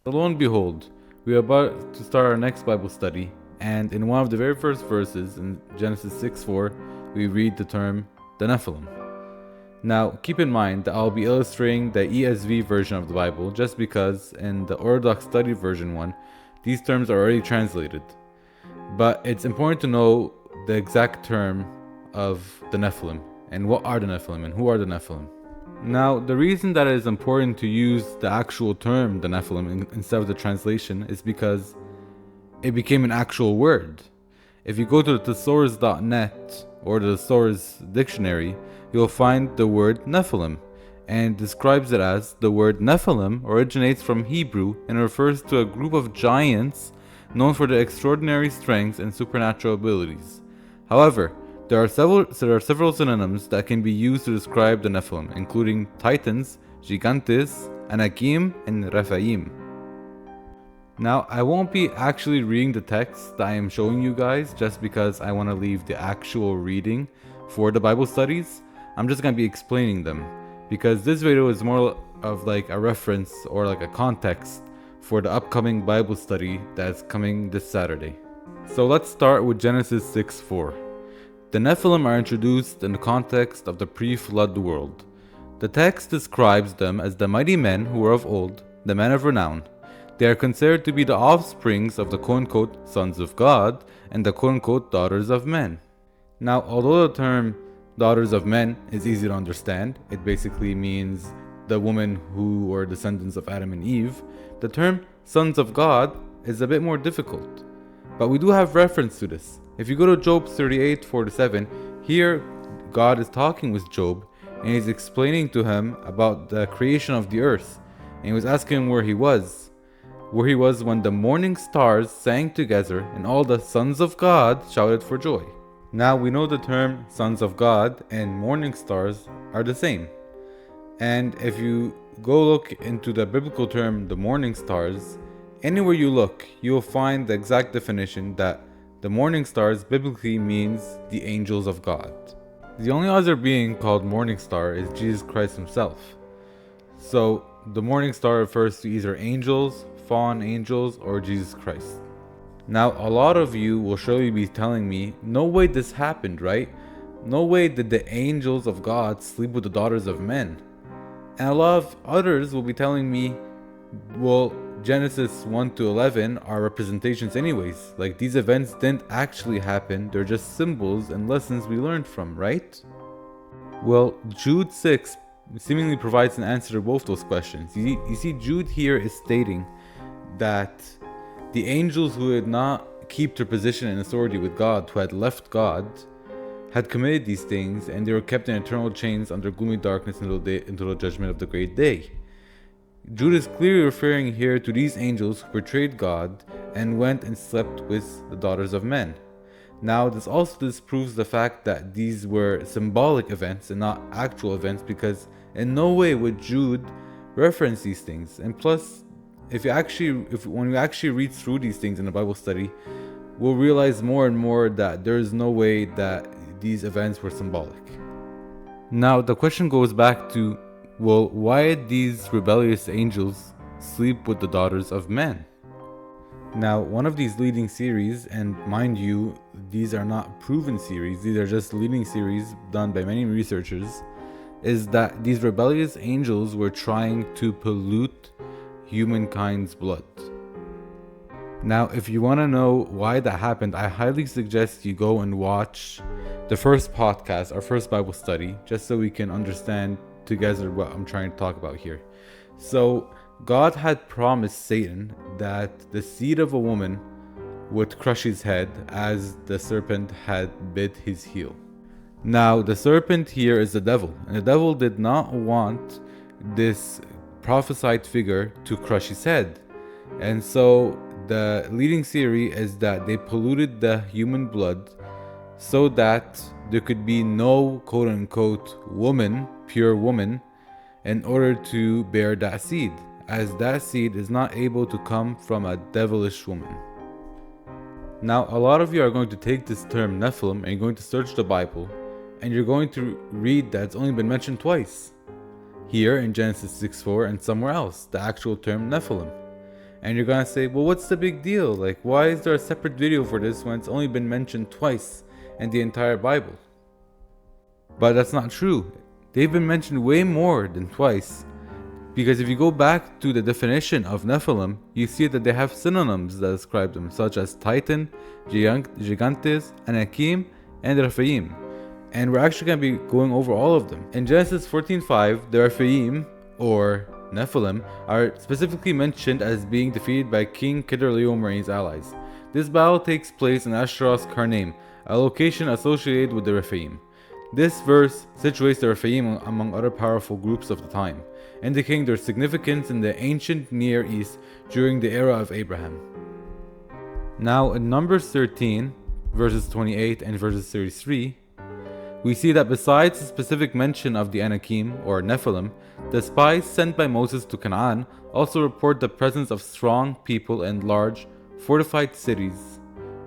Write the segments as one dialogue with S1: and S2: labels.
S1: Lo and behold, we are about to start our next Bible study, and in one of the very first verses in Genesis 6:4, we read the term the Nephilim. Now, keep in mind that I'll be illustrating the ESV version of the Bible just because in the Orthodox Study Version 1, these terms are already translated. But it's important to know the exact term of the Nephilim, and what are the Nephilim, and who are the Nephilim. Now, the reason that it is important to use the actual term, the Nephilim, instead of the translation is because it became an actual word. If you go to the thesaurus.net or the thesaurus dictionary, you'll find the word Nephilim, and describes it as the word Nephilim originates from Hebrew and refers to a group of giants known for their extraordinary strength and supernatural abilities. However, there are several synonyms that can be used to describe the Nephilim, including Titans, Gigantes, Anakim, and Rephaim. Now, I won't be actually reading the text that I am showing you guys just because I want to leave the actual reading for the Bible studies. I'm just going to be explaining them because this video is more of like a reference or like a context for the upcoming Bible study that's coming this Saturday. So let's start with Genesis 6:4. The Nephilim are introduced in the context of the pre-flood world. The text describes them as the mighty men who were of old, the men of renown. They are considered to be the offsprings of the quote-unquote sons of God and the quote-unquote daughters of men. Now, although the term daughters of men is easy to understand, it basically means the women who were descendants of Adam and Eve, the term sons of God is a bit more difficult. But we do have reference to this. If you go to Job 38:47, here God is talking with Job and he's explaining to him about the creation of the earth. And he was asking him where he was when the morning stars sang together and all the sons of God shouted for joy. Now we know the term sons of God and morning stars are the same. And if you go look into the biblical term, the morning stars, anywhere you look, you will find the exact definition that the morning stars biblically means the angels of God. The only other being called morning star is Jesus Christ himself. So the morning star refers to either angels, fallen angels, or Jesus Christ. Now a lot of you will surely be telling me, no way this happened, right? No way did the angels of God sleep with the daughters of men. And a lot of others will be telling me, well, Genesis 1-11 are representations anyways. Like, these events didn't actually happen, they're just symbols and lessons we learned from, right? Well, Jude 6 seemingly provides an answer to both those questions. You see, Jude here is stating that the angels who did not keep their position and authority with God, who had left God, had committed these things, and they were kept in eternal chains under gloomy darkness until the judgment of the great day. Jude is clearly referring here to these angels who betrayed God and went and slept with the daughters of men. Now, this also disproves the fact that these were symbolic events and not actual events, because in no way would Jude reference these things. And plus, when we actually read through these things in the Bible study, we'll realize more and more that there is no way that these events were symbolic. Now, the question goes back to, well, why did these rebellious angels sleep with the daughters of men? Now, one of these leading theories, and mind you, these are not proven theories, these are just leading theories done by many researchers, is that these rebellious angels were trying to pollute humankind's blood. Now, if you want to know why that happened, I highly suggest you go and watch the first podcast, our first Bible study, just so we can understand together what I'm trying to talk about here. So God had promised Satan that the seed of a woman would crush his head as the serpent had bit his heel. Now the serpent here is the devil, and the devil did not want this prophesied figure to crush his head. And so the leading theory is that they polluted the human blood so that there could be no quote-unquote woman, pure woman, in order to bear that seed, as that seed is not able to come from a devilish woman. Now, a lot of you are going to take this term Nephilim and you're going to search the Bible, and you're going to read that it's only been mentioned twice. Here in Genesis 6:4 and somewhere else, the actual term Nephilim. And you're gonna say, well, what's the big deal? Like, why is there a separate video for this when it's only been mentioned twice in the entire Bible? But that's not true. They've been mentioned way more than twice. Because if you go back to the definition of Nephilim, you see that they have synonyms that describe them, such as Titan, Gigantes, Anakim, and Rephaim. And we're actually going to be going over all of them. In Genesis 14:5, the Rephaim, or Nephilim, are specifically mentioned as being defeated by King Kedorlaomer and his allies. This battle takes place in Ashtaroth Karnaim, a location associated with the Rephaim. This verse situates the Rephaim among other powerful groups of the time, indicating their significance in the ancient Near East during the era of Abraham. Now in Numbers 13, verses 28 and verses 33, we see that besides the specific mention of the Anakim, or Nephilim, the spies sent by Moses to Canaan also report the presence of strong people and large, fortified cities,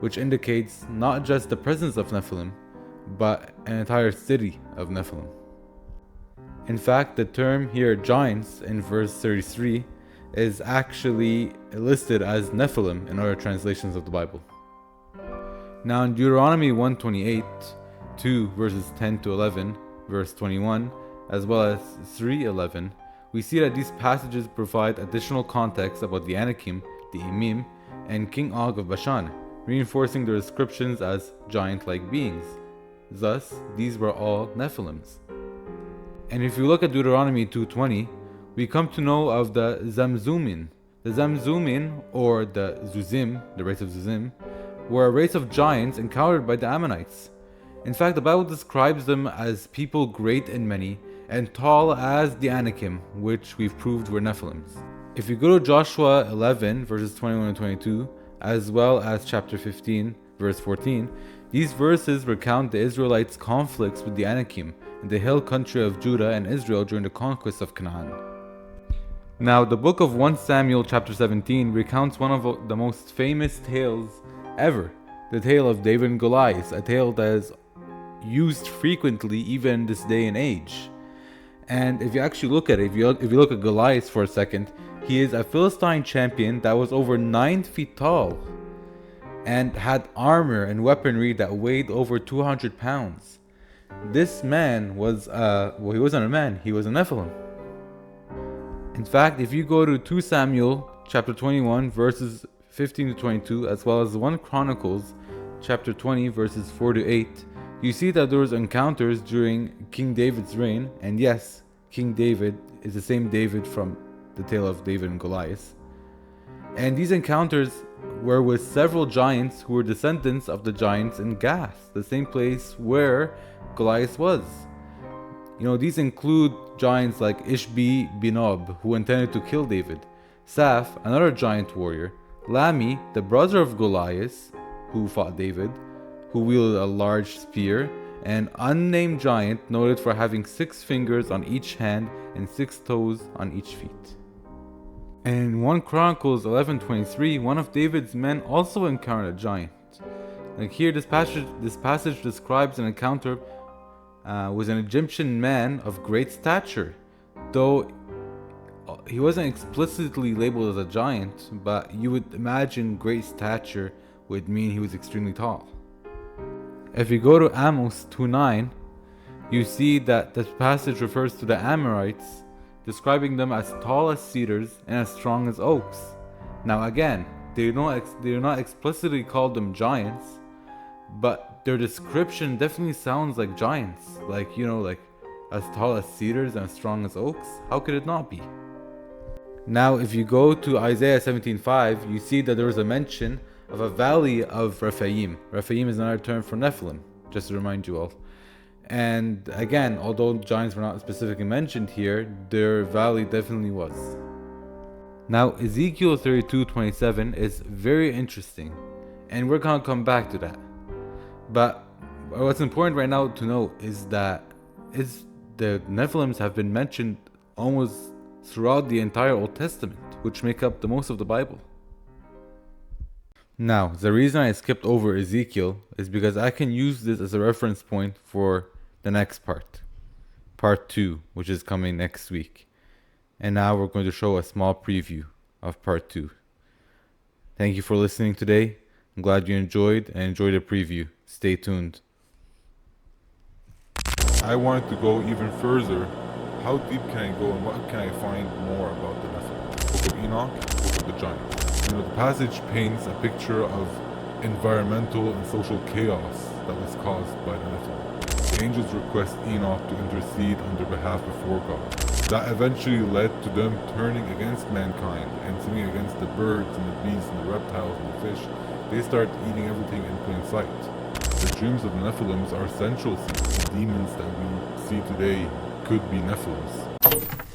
S1: which indicates not just the presence of Nephilim, but an entire city of Nephilim. In fact, the term here, giants, in verse 33, is actually listed as Nephilim in other translations of the Bible. Now in Deuteronomy 1:28, 2 verses 10 to 11, verse 21, as well as 3:11, we see that these passages provide additional context about the Anakim, the Emim, and King Og of Bashan, reinforcing their descriptions as giant-like beings. Thus, these were all Nephilims. And if you look at Deuteronomy 2:20, we come to know of the Zamzumin. The Zamzumin, or the Zuzim, the race of Zuzim, were a race of giants encountered by the Ammonites. In fact, the Bible describes them as people great and many, and tall as the Anakim, which we've proved were Nephilims. If you go to Joshua 11, verses 21 and 22, as well as chapter 15, verse 14, these verses recount the Israelites' conflicts with the Anakim in the hill country of Judah and Israel during the conquest of Canaan. Now, the book of 1 Samuel chapter 17 recounts one of the most famous tales ever, the tale of David and Goliath, a tale that is used frequently even in this day and age. And if you actually look at it, if you look at Goliath for a second, he is a Philistine champion that was over 9 feet tall and had armor and weaponry that weighed over 200 pounds. This man was, he wasn't a man, he was a Nephilim. In fact, if you go to 2 Samuel chapter 21 verses 15 to 22, as well as 1 Chronicles chapter 20 verses 4 to 8, you see that there was encounters during King David's reign, and yes, King David is the same David from the tale of David and Goliath. And these encounters were with several giants who were descendants of the giants in Gath, the same place where Goliath was. You know, these include giants like Ishbi-Benob, who intended to kill David, Saph, another giant warrior, Lami, the brother of Goliath, who fought David, who wielded a large spear, an unnamed giant noted for having 6 fingers on each hand and 6 toes on each feet. And in 1 Chronicles 11:23, one of David's men also encountered a giant. Like here, this passage describes an encounter with an Egyptian man of great stature, though he wasn't explicitly labeled as a giant, but you would imagine great stature would mean he was extremely tall. If you go to Amos 2:9, you see that this passage refers to the Amorites, describing them as tall as cedars and as strong as oaks. Now again, they do not explicitly call them giants, but their description definitely sounds like giants. Like, you know, like as tall as cedars and as strong as oaks. How could it not be? Now, if you go to Isaiah 17:5, you see that there is a mention of a valley of Rephaim. Rephaim is another term for Nephilim, just to remind you all. And again, although giants were not specifically mentioned here, their valley definitely was. Now, Ezekiel 32:27 is very interesting, and we're gonna come back to that. But what's important right now to note is that the Nephilims have been mentioned almost throughout the entire Old Testament, which make up the most of the Bible. Now, the reason I skipped over Ezekiel is because I can use this as a reference point for the next part 2, which is coming next week. And now we're going to show a small preview of part 2. Thank you for listening today. I'm glad you enjoyed the preview. Stay tuned.
S2: I wanted to go even further. How deep can I go and what can I find more about the Nephilim? Book of Enoch, Book of the Giants. The passage paints a picture of environmental and social chaos that was caused by the Nephilim. The angels request Enoch to intercede on their behalf before God. That eventually led to them turning against mankind and sinning against the birds and the beasts and the reptiles and the fish. They start eating everything in plain sight. The dreams of the Nephilims are central. The demons that we see today could be Nephilims.